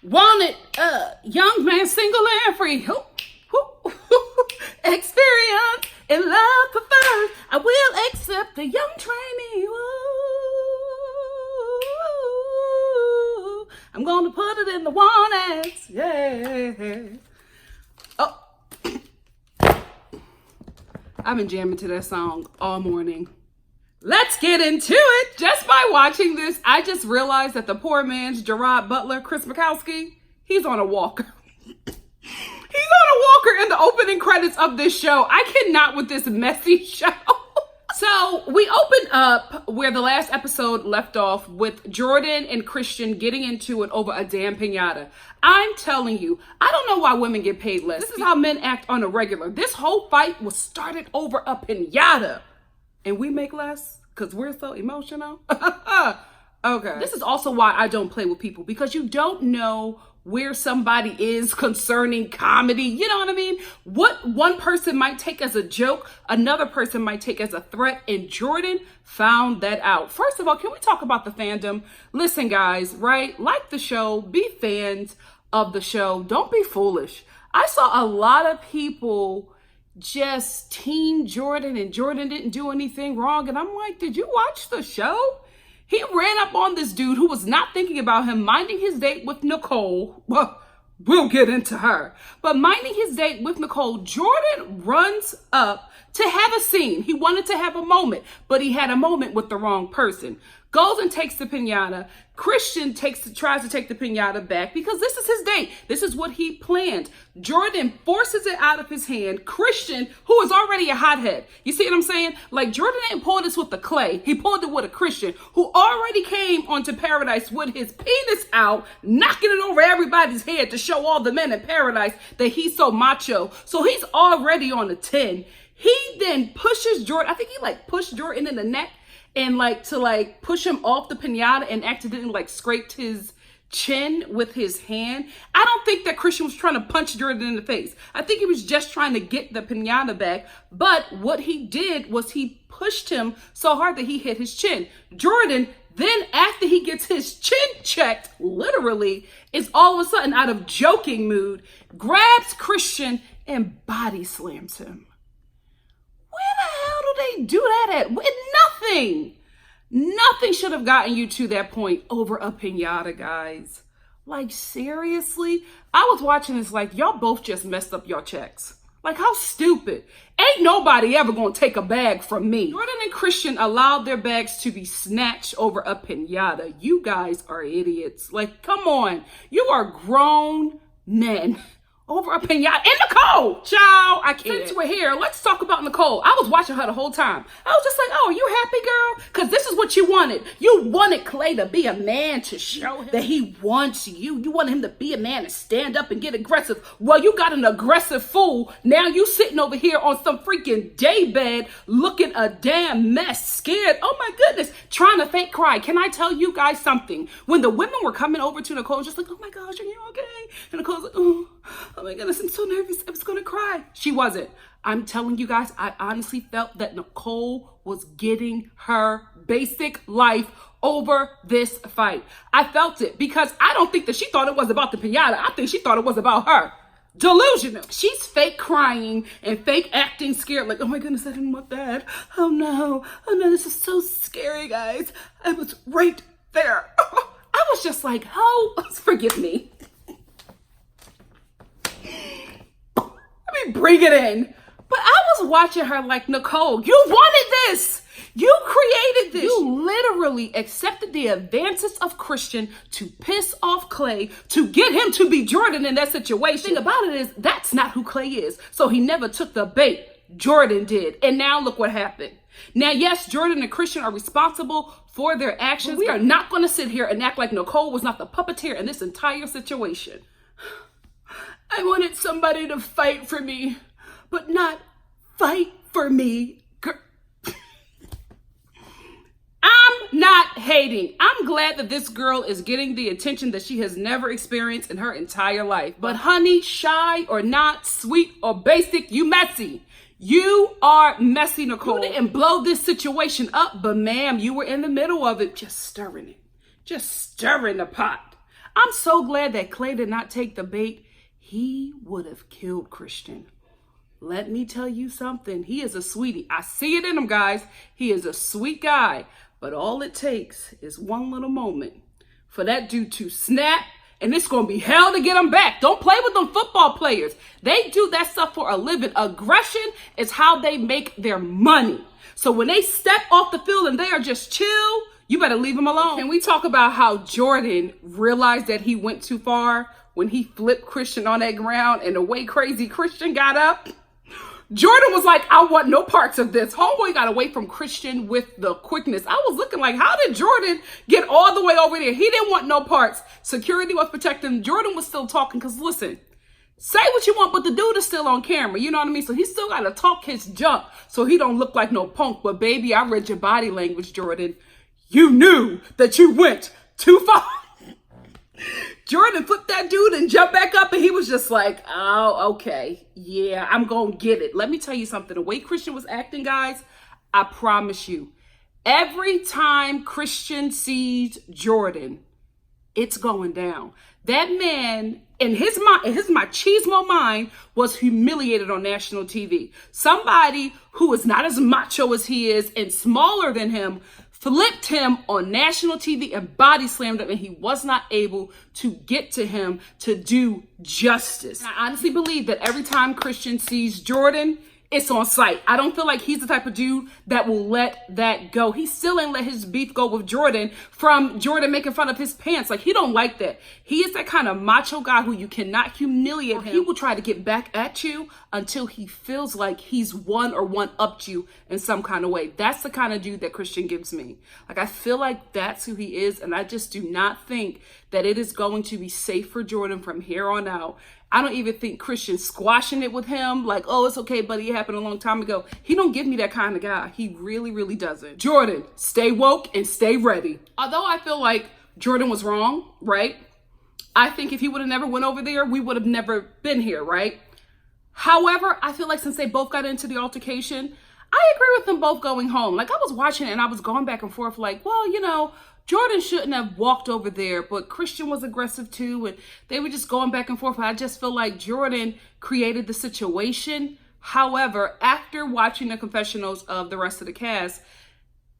Wanted, young man, single and free. Experience in love prefers. I will accept the young trainee. Ooh, I'm gonna put it in the one X. Yeah. Oh, I've been jamming to that song all morning. Let's get into it. Just by watching this, I just realized that the poor man's Gerard Butler, Chris Mikowski, he's on a walker. He's on a walker in the opening credits of this show. I cannot with this messy show. So we open up where the last episode left off with Jordan and Christian getting into it over a damn pinata. I'm telling you, I don't know why women get paid less. This is how men act on a regular. This whole fight was started over a pinata. And we make less because we're so emotional. Okay. This is also why I don't play with people, because you don't know where somebody is concerning comedy. You know what I mean? What one person might take as a joke, another person might take as a threat. And Jordan found that out. First of all, can we talk about the fandom? Listen, guys, right? Like the show, be fans of the show. Don't be foolish. I saw a lot of people just team Jordan, and Jordan didn't do anything wrong. And I'm like, did you watch the show? He ran up on this dude who was not thinking about him, minding his date with Nicole. Well, we'll get into her. But minding his date with Nicole, Jordan runs up to have a scene. He wanted to have a moment, but he had a moment with the wrong person. Goes and takes the pinata. Christian tries to take the pinata back because this is his date. This is what he planned. Jordan forces it out of his hand. Christian, who is already a hothead. You see what I'm saying? Like, Jordan didn't pull this with the clay. He pulled it with a Christian who already came onto Paradise with his penis out, knocking it over everybody's head to show all the men in Paradise that he's so macho. So he's already on a 10. He then pushes Jordan. I think he pushed Jordan in the neck and to push him off the pinata and accidentally scraped his chin with his hand. I don't think that Christian was trying to punch Jordan in the face. I think he was just trying to get the pinata back. But what he did was he pushed him so hard that he hit his chin. Jordan then, after he gets his chin checked, literally, is all of a sudden out of joking mood, grabs Christian and body slams him. Where the hell do they do that at? With nothing. Nothing should have gotten you to that point over a pinata, guys. Like, seriously? I was watching this y'all both just messed up your checks. How stupid. Ain't nobody ever gonna take a bag from me. Jordan and Christian allowed their bags to be snatched over a pinata. You guys are idiots. Come on. You are grown men. Over a pinata. And Nicole! Ciao! I can't. Since we're here, let's talk about Nicole. I was watching her the whole time. I was just like, oh, are you happy, girl? Because this is what you wanted. You wanted Clay to be a man, to show him that he wants you. You wanted him to be a man and stand up and get aggressive. Well, you got an aggressive fool. Now you sitting over here on some freaking daybed looking a damn mess, scared. Oh my goodness. Trying to fake cry. Can I tell you guys something? When the women were coming over to Nicole, just like, oh my gosh, are you okay? And Nicole's like, oh my goodness, I'm so nervous. I was going to cry. She wasn't. I'm telling you guys, I honestly felt that Nicole was getting her basic life over this fight. I felt it because I don't think that she thought it was about the pinata. I think she thought it was about her. Delusional. She's fake crying and fake acting scared. Oh my goodness, I didn't want that. Oh no, this is so scary, guys. I was right there. I was just like, oh, forgive me. Let me bring it in. But I was watching her like, Nicole, you wanted this. You created this. You literally accepted the advances of Christian to piss off Clay, to get him to be Jordan in that situation. The thing about it is, that's not who Clay is. So he never took the bait. Jordan did. And now look what happened. Now, yes, Jordan and Christian are responsible for their actions. But we are not going to sit here and act like Nicole was not the puppeteer in this entire situation. I wanted somebody to fight for me, but not fight for me. I'm not hating. I'm glad that this girl is getting the attention that she has never experienced in her entire life. But honey, shy or not, sweet or basic, you messy. You are messy, Nicole. You didn't blow this situation up, but ma'am, you were in the middle of it, just stirring it. Just stirring the pot. I'm so glad that Clay did not take the bait. He would have killed Christian. Let me tell you something. He is a sweetie. I see it in him, guys. He is a sweet guy. But all it takes is one little moment for that dude to snap, and it's going to be hell to get him back. Don't play with them football players. They do that stuff for a living. Aggression is how they make their money. So when they step off the field and they are just chill, you better leave them alone. Can we talk about how Jordan realized that he went too far when he flipped Christian on that ground, and the way crazy Christian got up? Jordan was like, I want no parts of this. Homeboy got away from Christian with the quickness. I was looking like, how did Jordan get all the way over there? He didn't want no parts. Security was protecting him. Jordan was still talking because, listen, say what you want, but the dude is still on camera. You know what I mean? So he still got to talk his junk so he don't look like no punk. But, baby, I read your body language, Jordan. You knew that you went too far. Jordan flipped that dude and jumped back up, and he was just like, oh, okay. Yeah, I'm going to get it. Let me tell you something. The way Christian was acting, guys, I promise you, every time Christian sees Jordan, it's going down. That man, in his machismo mind, was humiliated on national TV. Somebody who is not as macho as he is and smaller than him flipped him on national TV and body slammed him, and he was not able to get to him to do justice. And I honestly believe that every time Christian sees Jordan, it's on sight. I don't feel like he's the type of dude that will let that go. He still ain't let his beef go with Jordan from Jordan making fun of his pants. Like, he don't like that. He is that kind of macho guy who you cannot humiliate him. He will try to get back at you until he feels like he's won or one-upped you in some kind of way. That's the kind of dude that Christian gives me. Like, I feel like that's who he is, and I just do not think that it is going to be safe for Jordan from here on out. I don't even think Christian's squashing it with him. Like, oh, it's okay, buddy. It happened a long time ago. He don't give me that kind of guy. He really, really doesn't. Jordan, stay woke and stay ready. Although I feel like Jordan was wrong, right? I think if he would have never went over there, we would have never been here, right? However, I feel like since they both got into the altercation, I agree with them both going home. Like, I was watching it and I was going back and forth like, well, you know, Jordan shouldn't have walked over there, but Christian was aggressive too, and they were just going back and forth. I just feel like Jordan created the situation. However, after watching the confessionals of the rest of the cast,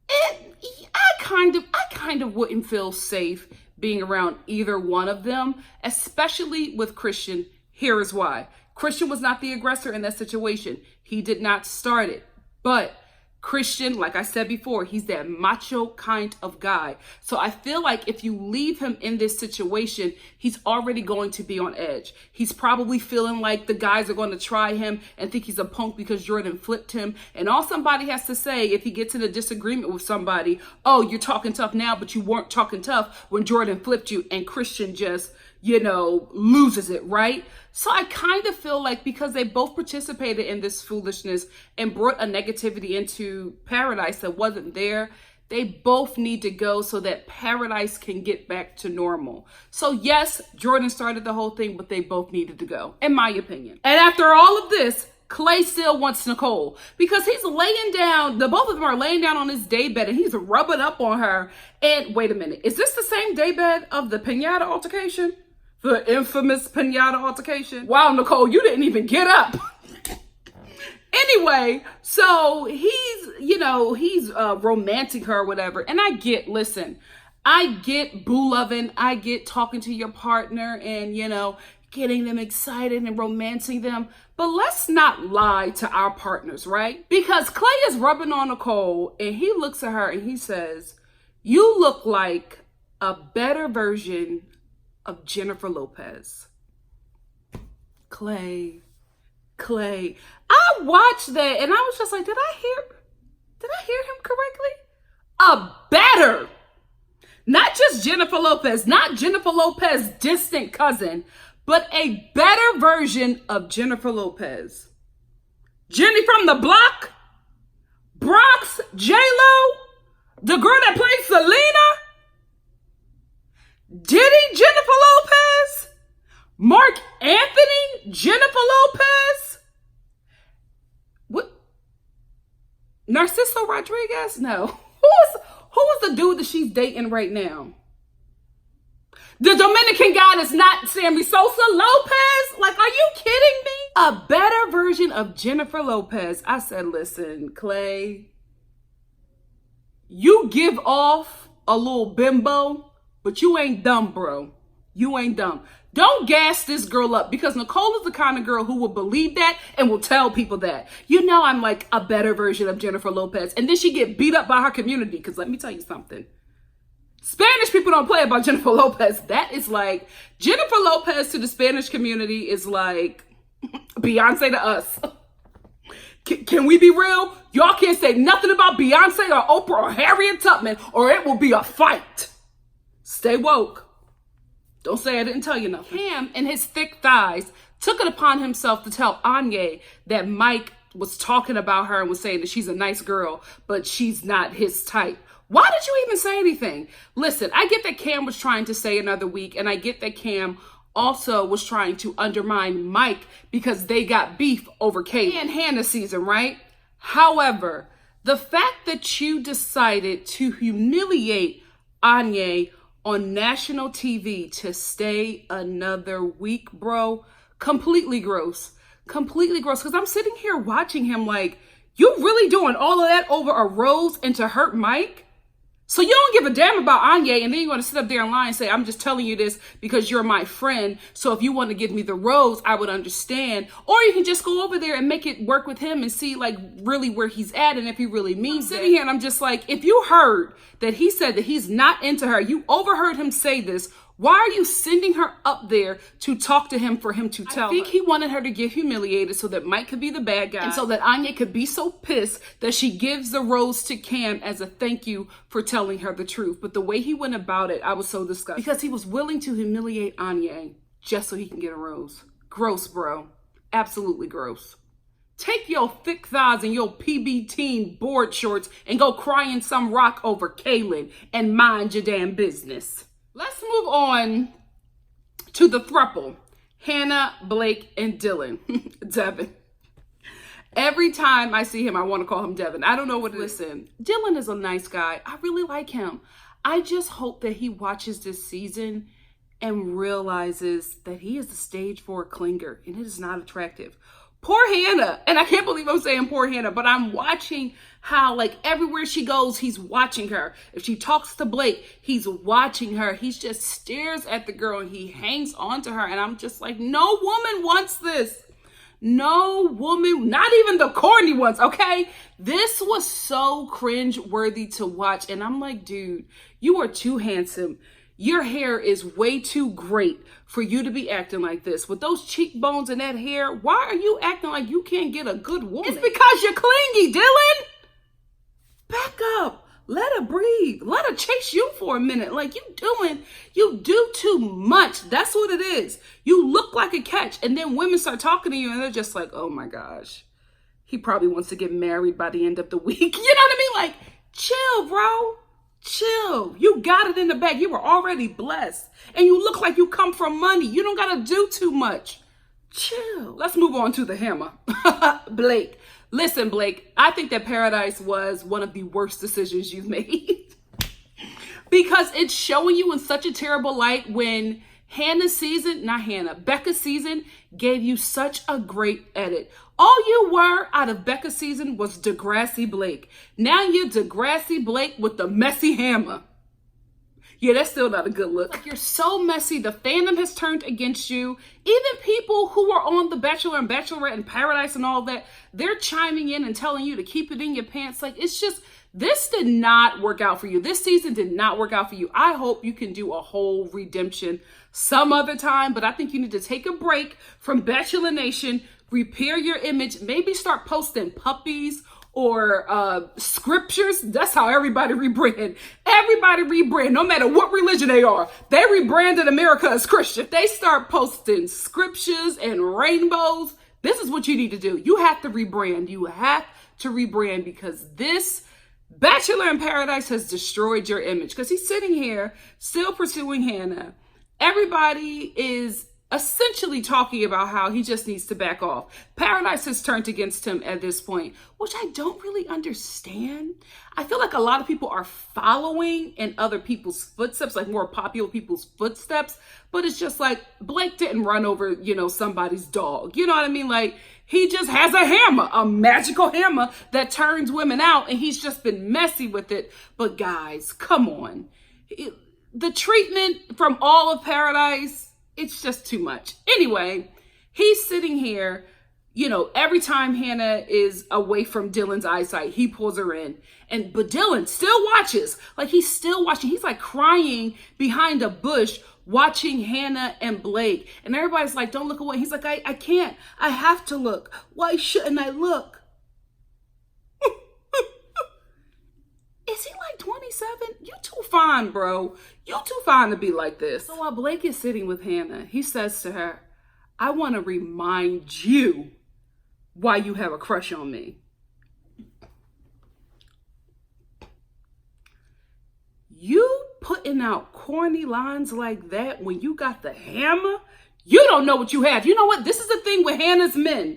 I kind of wouldn't feel safe being around either one of them, especially with Christian. Here is why. Christian was not the aggressor in that situation. He did not start it, but Christian, like I said before, he's that macho kind of guy. So I feel like if you leave him in this situation, he's already going to be on edge. He's probably feeling like the guys are going to try him and think he's a punk because Jordan flipped him. And all somebody has to say if he gets in a disagreement with somebody, oh, you're talking tough now, but you weren't talking tough when Jordan flipped you, and Christian just, you know, loses it, right? So I kind of feel like because they both participated in this foolishness and brought a negativity into Paradise that wasn't there, they both need to go so that Paradise can get back to normal. So yes, Jordan started the whole thing, but they both needed to go, in my opinion. And after all of this, Clay still wants Nicole because he's laying down, the both of them are laying down on his daybed and he's rubbing up on her. And wait a minute, is this the same daybed of the pinata altercation? The infamous pinata altercation? Wow, Nicole, you didn't even get up. Anyway, so he's romancing her or whatever. And I get, listen, I get boo loving. I get talking to your partner and, you know, getting them excited and romancing them. But let's not lie to our partners, right? Because Clay is rubbing on Nicole and he looks at her and he says, you look like a better version of Jennifer Lopez. Clay. I watched that and I was just like, did I hear him correctly? A better. Not just Jennifer Lopez, not Jennifer Lopez's distant cousin, but a better version of Jennifer Lopez. Jenny from the block, Bronx, J-Lo, the girl that plays Selena, Diddy, Jennifer Lopez, Mark Anthony, Jennifer Lopez, what? Narciso Rodriguez? No. Who is the dude that she's dating right now? The Dominican god is not Sammy Sosa Lopez? Like, are you kidding me? A better version of Jennifer Lopez. I said, listen, Clay, you give off a little bimbo, but you ain't dumb, bro. You ain't dumb. Don't gas this girl up, because Nicole is the kind of girl who will believe that and will tell people that. You know, I'm like a better version of Jennifer Lopez. And then she get beat up by her community, because let me tell you something. Spanish people don't play about Jennifer Lopez. That is like, Jennifer Lopez to the Spanish community is like Beyonce to us. Can we be real? Y'all can't say nothing about Beyonce or Oprah or Harriet Tubman, or it will be a fight. Stay woke. Don't say I didn't tell you nothing. Cam, in his thick thighs, took it upon himself to tell Anya that Mike was talking about her and was saying that she's a nice girl, but she's not his type. Why did you even say anything? Listen, I get that Cam was trying to say another week, and I get that Cam also was trying to undermine Mike because they got beef over Kate and Hannah season, right? However, the fact that you decided to humiliate Anya on national TV to stay another week, bro, completely gross. Completely gross. Because I'm sitting here watching him like, you really doing all of that over a rose and to hurt Mike? So you don't give a damn about Anya, and then you're going to sit up there and lie and say, I'm just telling you this because you're my friend. So if you want to give me the rose, I would understand. Or you can just go over there and make it work with him and see like really where he's at and if he really means it. I'm sitting here and I'm just like, if you heard that he said that he's not into her, you overheard him say this, why are you sending her up there to talk to him for him to tell her? I think he wanted her to get humiliated so that Mike could be the bad guy and so that Anya could be so pissed that she gives the rose to Cam as a thank you for telling her the truth. But the way he went about it, I was so disgusted because he was willing to humiliate Anya just so he can get a rose. Gross, bro. Absolutely gross. Take your thick thighs and your PB teen board shorts and go cry in some rock over Kaylin and mind your damn business. Let's move on to the throuple. Hannah, Blake, and Dylan. Devin. Every time I see him, I want to call him Devin. I don't know what it is. Listen, Dylan is a nice guy. I really like him. I just hope that he watches this season and realizes that he is a stage 4 clinger and it is not attractive. Poor Hannah. And I can't believe I'm saying poor Hannah, but I'm watching how like everywhere she goes, he's watching her. If she talks to Blake, he's watching her. He just stares at the girl and he hangs on to her. And I'm just like, no woman wants this. No woman, not even the corny ones, okay? This was so cringe-worthy to watch. And I'm like, dude, you are too handsome. Your hair is way too great for you to be acting like this. With those cheekbones and that hair, why are you acting like you can't get a good woman? It's because you're clingy, Dylan. Back up. Let her breathe. Let her chase you for a minute. Like you do too much. That's what it is. You look like a catch. And then women start talking to you and they're just like, oh my gosh. He probably wants to get married by the end of the week. You know what I mean? Like, chill, bro. Chill. You got it in the bag. You were already blessed. And you look like you come from money. You don't got to do too much. Chill. Let's move on to the hammer. Blake. Listen, Blake, I think that Paradise was one of the worst decisions you've made. Because it's showing you in such a terrible light when Becca's season gave you such a great edit. All you were out of Becca's season was Degrassi Blake. Now you're Degrassi Blake with the messy hammer. Yeah, that's still not a good look. Like, you're so messy. The fandom has turned against you. Even people who are on The Bachelor and Bachelorette and Paradise and all that, they're chiming in and telling you to keep it in your pants. Like, it's just, this did not work out for you. This season did not work out for you. I hope you can do a whole redemption some other time, but I think you need to take a break from Bachelor Nation, repair your image, maybe start posting puppies or scriptures. That's how everybody rebrand. Everybody rebrand, no matter what religion they are. They rebranded America as Christian. If they start posting scriptures and rainbows, this is what you need to do. You have to rebrand. You have to rebrand because this Bachelor in Paradise has destroyed your image because he's sitting here still pursuing Hannah. Everybody is essentially talking about how he just needs to back off. Paradise has turned against him at this point, which I don't really understand. I feel like a lot of people are following in other people's footsteps, like more popular people's footsteps, but it's just like Blake didn't run over, somebody's dog. You know what I mean? Like, he just has a hammer, a magical hammer that turns women out, and he's just been messy with it. But guys, come on. The treatment from all of Paradise, it's just too much. Anyway, he's sitting here, every time Hannah is away from Dylan's eyesight, he pulls her in. But Dylan still watches. Like, he's still watching. He's like crying behind a bush, watching Hannah and Blake. And everybody's like, don't look away. He's like, I can't. I have to look. Why shouldn't I look? Is he like 27? You too fine, bro. You too fine to be like this. So while Blake is sitting with Hannah, he says to her, I want to remind you why you have a crush on me. You putting out corny lines like that when you got the hammer? You don't know what you have. You know what? This is the thing with Hannah's men.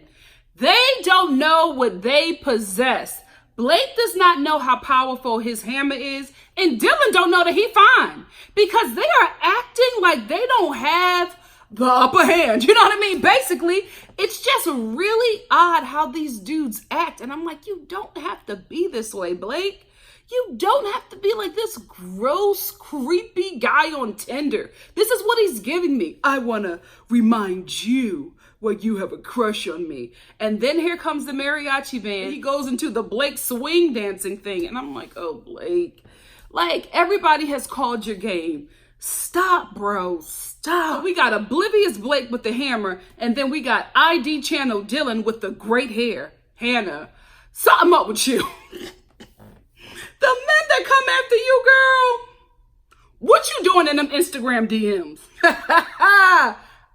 They don't know what they possess. Blake does not know how powerful his hammer is, and Dylan don't know that he fine, because they are acting like they don't have the upper hand. You know what I mean? Basically, it's just really odd how these dudes act, and I'm like, you don't have to be this way, Blake. You don't have to be like this gross, creepy guy on Tinder. This is what he's giving me. I want to remind you why you have a crush on me. And then here comes the mariachi band. He goes into the Blake swing dancing thing. And I'm like, oh, Blake. Like, everybody has called your game. Stop, bro. Stop. So we got oblivious Blake with the hammer. And then we got ID channel Dylan with the great hair. Hannah, something up with you. The men that come after you, girl. What you doing in them Instagram DMs?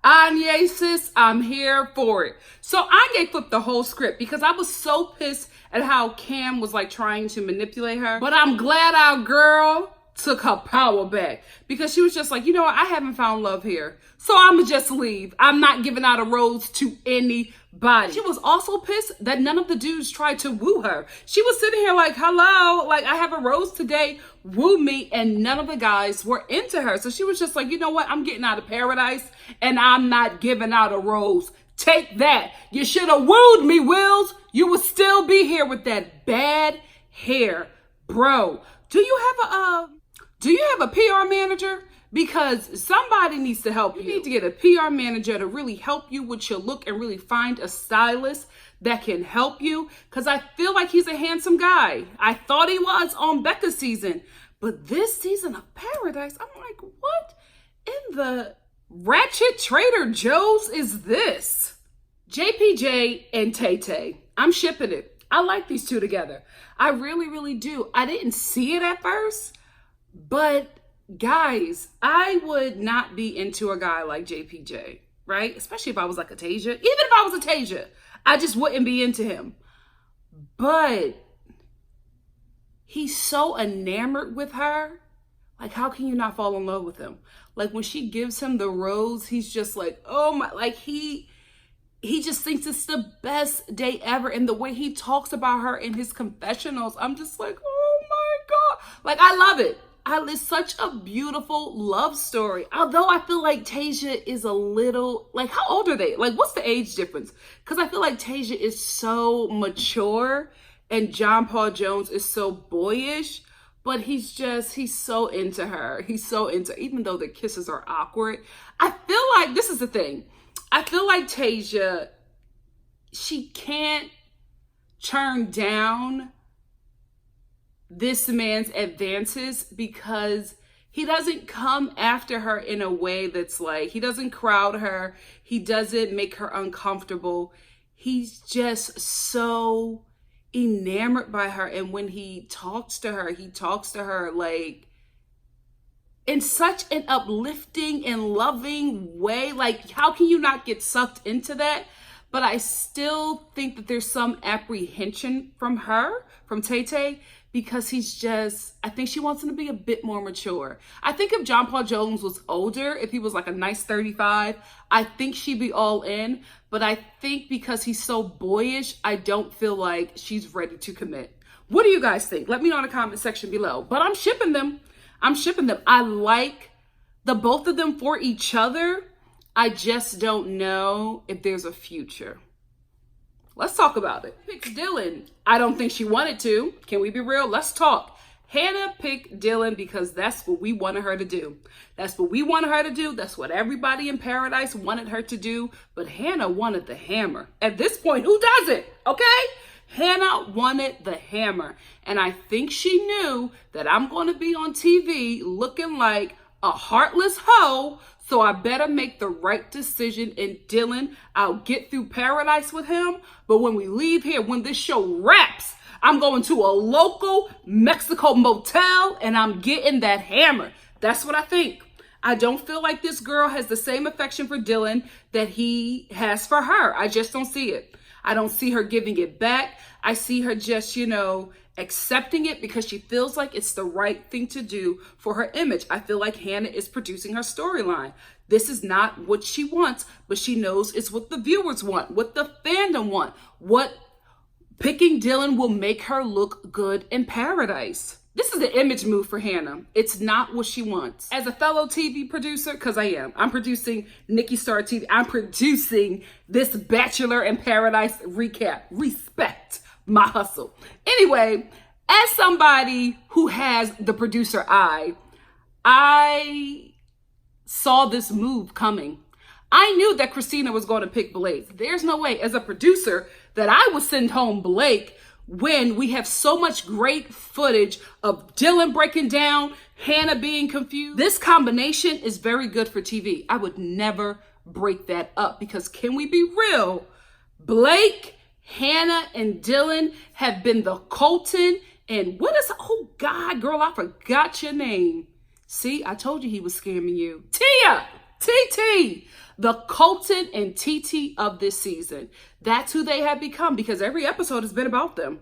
Anye, sis, I'm here for it. So Anye flipped the whole script because I was so pissed at how Cam was like trying to manipulate her. But I'm glad our girl took her power back, because she was just like, you know what? I haven't found love here, so I'm gonna just leave. I'm not giving out a rose to anybody. She was also pissed that none of the dudes tried to woo her. She was sitting here like, hello, like, I have a rose today, woo me, and none of the guys were into her. So she was just like, you know what? I'm getting out of Paradise, and I'm not giving out a rose. Take that. You should have wooed me, Wills. You would still be here with that bad hair. Bro, do you have a PR manager? Because somebody needs to help you. You need to get a PR manager to really help you with your look and really find a stylist that can help you. Because I feel like he's a handsome guy. I thought he was on Becca's season. But this season of Paradise, I'm like, what in the ratchet Trader Joe's is this? JPJ and Tay Tay. I'm shipping it. I like these two together. I really, really do. I didn't see it at first, but guys, I would not be into a guy like JPJ, right? Especially if I was like a Tasia. Even if I was a Tasia, I just wouldn't be into him. But he's so enamored with her. Like, how can you not fall in love with him? Like, when she gives him the rose, he's just like, oh my, like he just thinks it's the best day ever. And the way he talks about her in his confessionals, I'm just like, oh my God. Like, I love it. It's such a beautiful love story. Although I feel like Tasia is a little, like, how old are they? Like, what's the age difference? Because I feel like Tasia is so mature and John Paul Jones is so boyish, but he's so into her. He's so into, even though the kisses are awkward. I feel like, this is the thing. I feel like Tasia, she can't turn down this man's advances because he doesn't come after her in a way that's like, he doesn't crowd her. He doesn't make her uncomfortable. He's just so enamored by her. And when he talks to her like in such an uplifting and loving way. Like, how can you not get sucked into that? But I still think that there's some apprehension from her, from Tay Tay, because I think she wants him to be a bit more mature. I think if John Paul Jones was older, if he was like a nice 35, I think she'd be all in. But I think because he's so boyish, I don't feel like she's ready to commit. What do you guys think? Let me know in the comment section below. But I'm shipping them. I like the both of them for each other. I just don't know if there's a future. Let's talk about it. Picks Dylan. I don't think she wanted to. Can we be real? Let's talk. Hannah picked Dylan because that's what we wanted her to do. That's what we wanted her to do. That's what everybody in Paradise wanted her to do. But Hannah wanted the hammer. At this point, who doesn't? Okay? Hannah wanted the hammer. And I think she knew that I'm going to be on TV looking like a heartless hoe. So I better make the right decision. And Dylan, I'll get through Paradise with him. But when we leave here, when this show wraps, I'm going to a local Mexico motel and I'm getting that hammer. That's what I think. I don't feel like this girl has the same affection for Dylan that he has for her. I just don't see it. I don't see her giving it back. I see her just, accepting it because she feels like it's the right thing to do for her image. I feel like Hannah is producing her storyline. This is not what she wants, but she knows it's what the viewers want, what the fandom want, what picking Dylan will make her look good in Paradise. This is an image move for Hannah. It's not what she wants. As a fellow TV producer, because I'm producing Nikki Star TV. I'm producing this Bachelor in Paradise recap. Respect my hustle. Anyway, as somebody who has the producer eye, I saw this move coming. I knew that Christina was going to pick Blake. There's no way as a producer that I would send home Blake when we have so much great footage of Dylan breaking down, Hannah being confused. This combination is very good for TV. I would never break that up because can we be real? Blake, Hannah, and Dylan have been the Colton and oh God, girl, I forgot your name. See, I told you he was scamming you. Tia, TT, the Colton and TT of this season. That's who they have become because every episode has been about them.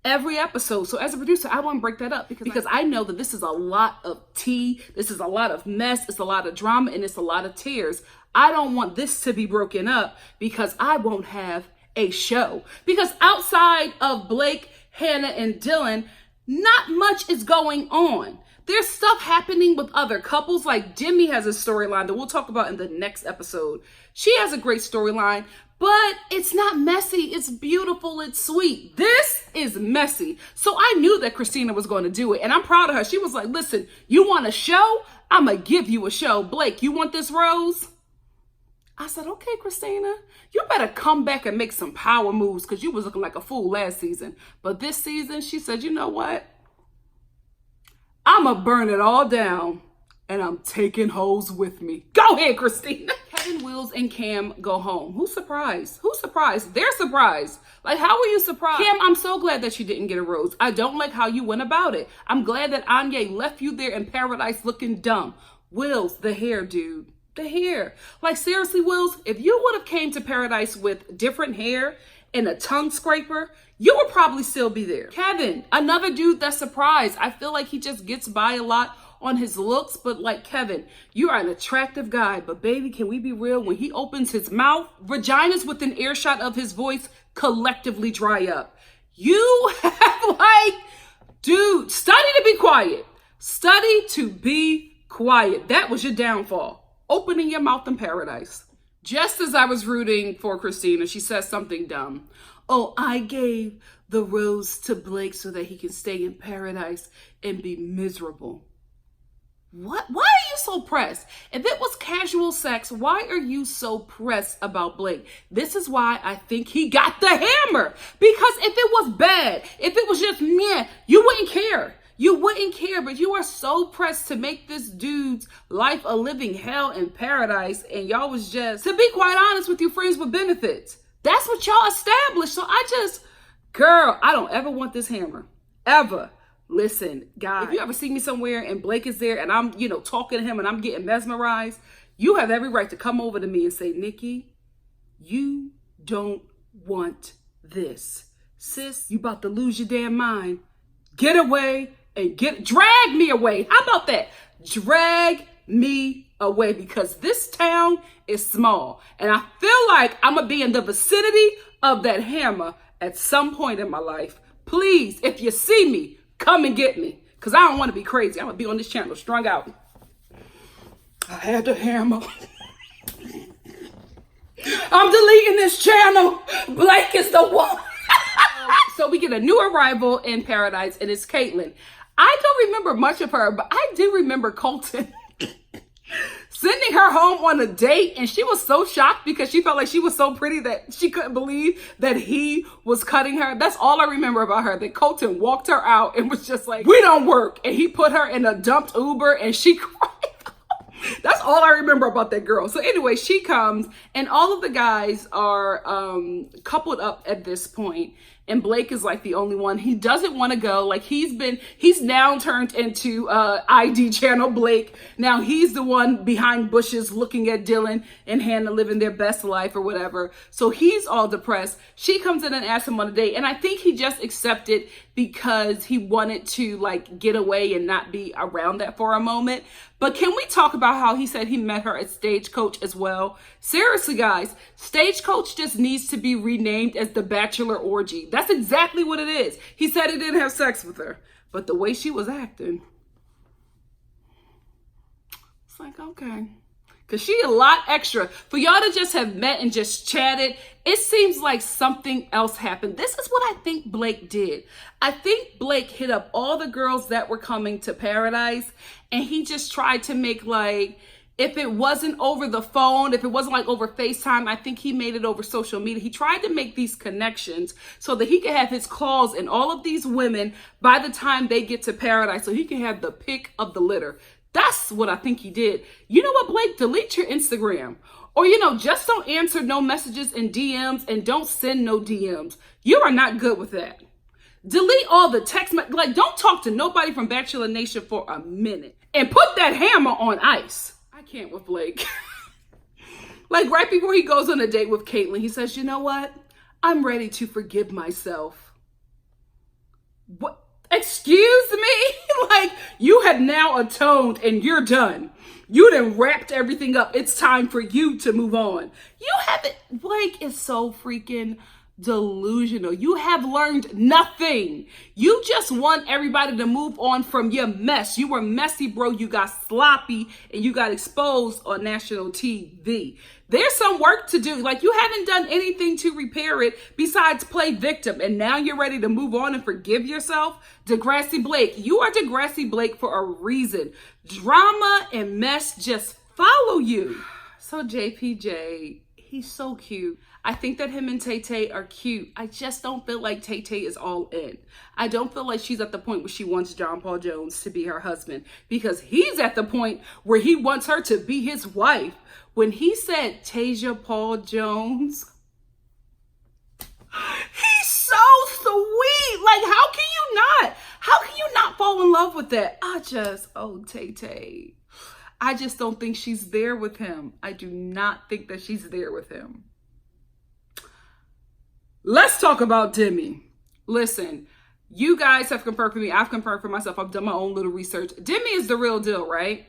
Every episode. So as a producer, I want to break that up because I know that this is a lot of tea. This is a lot of mess. It's a lot of drama and it's a lot of tears. I don't want this to be broken up because I won't have a show. Because outside of Blake, Hannah, and Dylan, not much is going on. There's stuff happening with other couples, like Demi has a storyline that we'll talk about in the next episode. She has a great storyline, but it's not messy. It's beautiful. It's sweet. This is messy. So I knew that Christina was going to do it, and I'm proud of her. She was like, listen, you want a show? I'm going to give you a show. Blake, you want this rose? I said, okay, Christina, you better come back and make some power moves because you was looking like a fool last season. But this season, she said, you know what? I'm going to burn it all down and I'm taking hoes with me. Go ahead, Christina. Kevin, Wills, and Cam go home. Who's surprised? Who's surprised? They're surprised. Like, how are you surprised? Cam, I'm so glad that you didn't get a rose. I don't like how you went about it. I'm glad that Anya left you there in Paradise looking dumb. Wills, the hair, dude. The hair. Like, seriously, Wills, if you would have came to Paradise with different hair and a tongue scraper, you would probably still be there. Kevin, another dude that's surprised. I feel like he just gets by a lot on his looks, but like, Kevin, you are an attractive guy, but baby, can we be real? When he opens his mouth, vaginas within earshot of his voice collectively dry up. You have dude, study to be quiet. Study to be quiet. That was your downfall. Opening your mouth in Paradise. Just as I was rooting for Christina, she says something dumb. Oh, I gave the rose to Blake so that he can stay in Paradise and be miserable. What? Why are you so pressed? If it was casual sex, why are you so pressed about Blake? This is why I think he got the hammer. Because if it was bad, if it was just meh, you wouldn't care. You wouldn't care, but you are so pressed to make this dude's life a living hell in Paradise, and y'all was just, to be quite honest with you, friends with benefits. That's what y'all established. So girl, I don't ever want this hammer. Ever. Listen, guys, if you ever see me somewhere and Blake is there and I'm, talking to him and I'm getting mesmerized, you have every right to come over to me and say, Nikki, you don't want this. Sis, you about to lose your damn mind. get away and drag me away. How about that? Drag me away, because this town is small and I feel like I'm gonna be in the vicinity of that hammer at some point in my life. Please, if you see me, come and get me, because I don't want to be crazy. I'm gonna be on this channel strung out. I had the hammer. I'm deleting this channel. Blake is the one. So we get a new arrival in paradise, and it's Caitlyn. I don't remember much of her, but I do remember Colton sending her home on a date, and she was so shocked because she felt like she was so pretty that she couldn't believe that he was cutting her. That's all I remember about her, that Colton walked her out and was just like, we don't work. And he put her in a dumped Uber and she cried. That's all I remember about that girl. So anyway, she comes and all of the guys are coupled up at this point. And Blake is like the only one. He doesn't want to go. Like he's now turned into ID channel Blake. Now he's the one behind bushes looking at Dylan and Hannah living their best life or whatever. So he's all depressed. She comes in and asks him on a date. And I think he just accepted because he wanted to like get away and not be around that for a moment. But can we talk about how he said he met her at Stagecoach as well? Seriously, guys, Stagecoach just needs to be renamed as the Bachelor Orgy. That's exactly what it is. He said he didn't have sex with her, but the way she was acting, it's like, okay. Because she a lot extra. For y'all to just have met and just chatted, it seems like something else happened. This is what I think Blake did. I think Blake hit up all the girls that were coming to paradise, and he just tried to make like, if it wasn't over the phone, if it wasn't like over FaceTime, I think he made it over social media. He tried to make these connections so that he could have his claws in all of these women by the time they get to paradise, so he can have the pick of the litter. That's what I think he did. You know what, Blake? Delete your Instagram. Or, just don't answer no messages and DMs, and don't send no DMs. You are not good with that. Delete all the text. Like, don't talk to nobody from Bachelor Nation for a minute. And put that hammer on ice. I can't with Blake. Like, right before he goes on a date with Caitlyn, he says, you know what? I'm ready to forgive myself. What? Excuse me? Like, you have now atoned and you're done. You done wrapped everything up. It's time for you to move on. You haven't. Blake is so freaking delusional. You have learned nothing. You just want everybody to move on from your mess. You were messy, bro. You got sloppy and you got exposed on national TV. There's some work to do. Like, you haven't done anything to repair it besides play victim. And now you're ready to move on and forgive yourself? Degrassi Blake. You are Degrassi Blake for a reason. Drama and mess just follow you. So JPJ, he's so cute. I think that him and Tay are cute. I just don't feel like Tay is all in. I don't feel like she's at the point where she wants John Paul Jones to be her husband, because he's at the point where he wants her to be his wife. When he said Tasia Paul Jones, he's so sweet. Like, how can you not fall in love with that? Tay. I just don't think she's there with him. I do not think that she's there with him. Let's talk about Demi. Listen, you guys have confirmed for me. I've confirmed for myself. I've done my own little research. Demi is the real deal, right?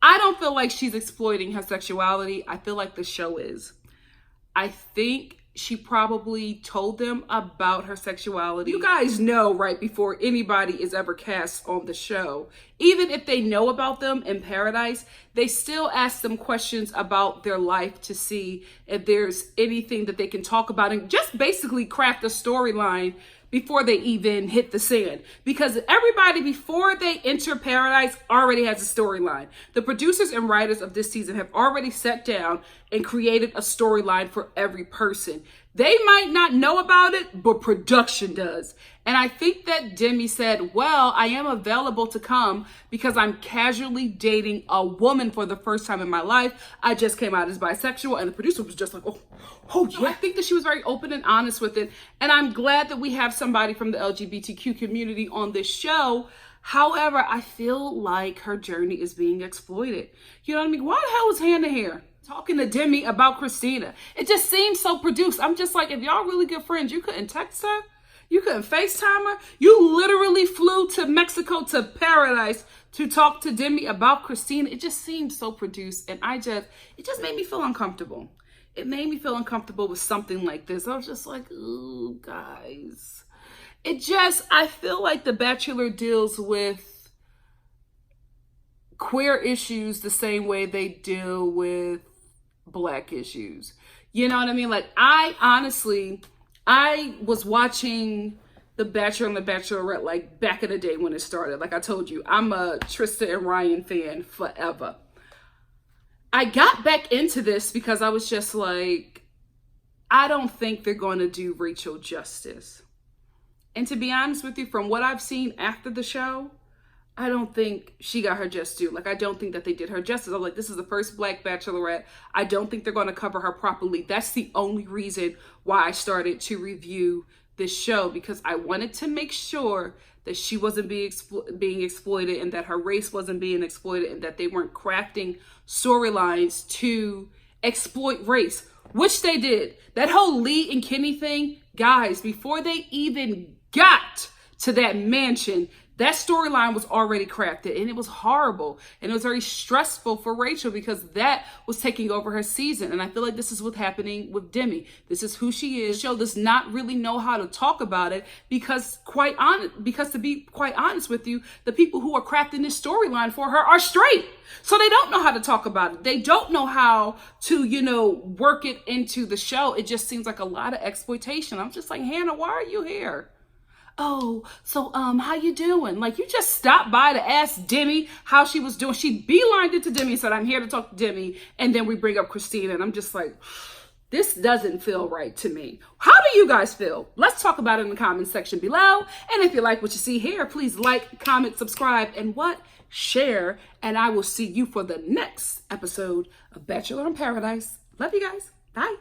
I don't feel like she's exploiting her sexuality. I feel like the show is. I think she probably told them about her sexuality. You guys know right before anybody is ever cast on the show, even if they know about them in paradise, they still ask them questions about their life to see if there's anything that they can talk about and just basically craft a storyline before they even hit the sand. Because everybody before they enter paradise already has a storyline. The producers and writers of this season have already sat down and created a storyline for every person. They might not know about it, but production does. And I think that Demi said, well, I am available to come because I'm casually dating a woman for the first time in my life. I just came out as bisexual. And the producer was just like, oh yeah. I think that she was very open and honest with it. And I'm glad that we have somebody from the LGBTQ community on this show. However, I feel like her journey is being exploited. You know what I mean? Why the hell is Hannah here talking to Demi about Christina? It just seems so produced. I'm just like, if y'all really good friends, you couldn't text her? You couldn't FaceTime her. You literally flew to Mexico to paradise to talk to Demi about Christina. It just seemed so produced, and it just made me feel uncomfortable. It made me feel uncomfortable with something like this. I was just like, ooh, guys. I feel like The Bachelor deals with queer issues the same way they deal with Black issues. You know what I mean? Like, I was watching The Bachelor and The Bachelorette like back in the day when it started. Like I told you, I'm a Trista and Ryan fan forever. I got back into this because I was just like, I don't think they're going to do Rachel justice. And to be honest with you, from what I've seen after the show, I don't think she got her just due. Like, I don't think that they did her justice. I'm like, this is the first Black Bachelorette. I don't think they're going to cover her properly. That's the only reason why I started to review this show, because I wanted to make sure that she wasn't being exploited, and that her race wasn't being exploited, and that they weren't crafting storylines to exploit race, which they did. That whole Lee and Kenny thing, guys, before they even got to that mansion, that storyline was already crafted, and it was horrible, and it was very stressful for Rachel because that was taking over her season. And I feel like this is what's happening with Demi. This is who she is. The show does not really know how to talk about it because to be quite honest with you, the people who are crafting this storyline for her are straight. So they don't know how to talk about it. They don't know how to, work it into the show. It just seems like a lot of exploitation. I'm just like, Hannah, why are you here? Oh, so, how you doing? Like, you just stopped by to ask Demi how she was doing. She beelined it to Demi and said, I'm here to talk to Demi. And then we bring up Christina, and I'm just like, this doesn't feel right to me. How do you guys feel? Let's talk about it in the comment section below. And if you like what you see here, please like, comment, subscribe, and share. And I will see you for the next episode of Bachelor in Paradise. Love you guys. Bye.